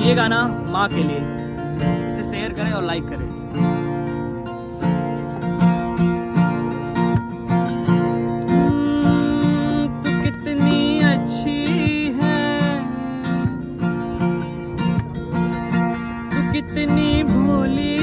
ये गाना माँ के लिए, इसे शेयर करें और लाइक करें। तू कितनी अच्छी है, तू कितनी भोली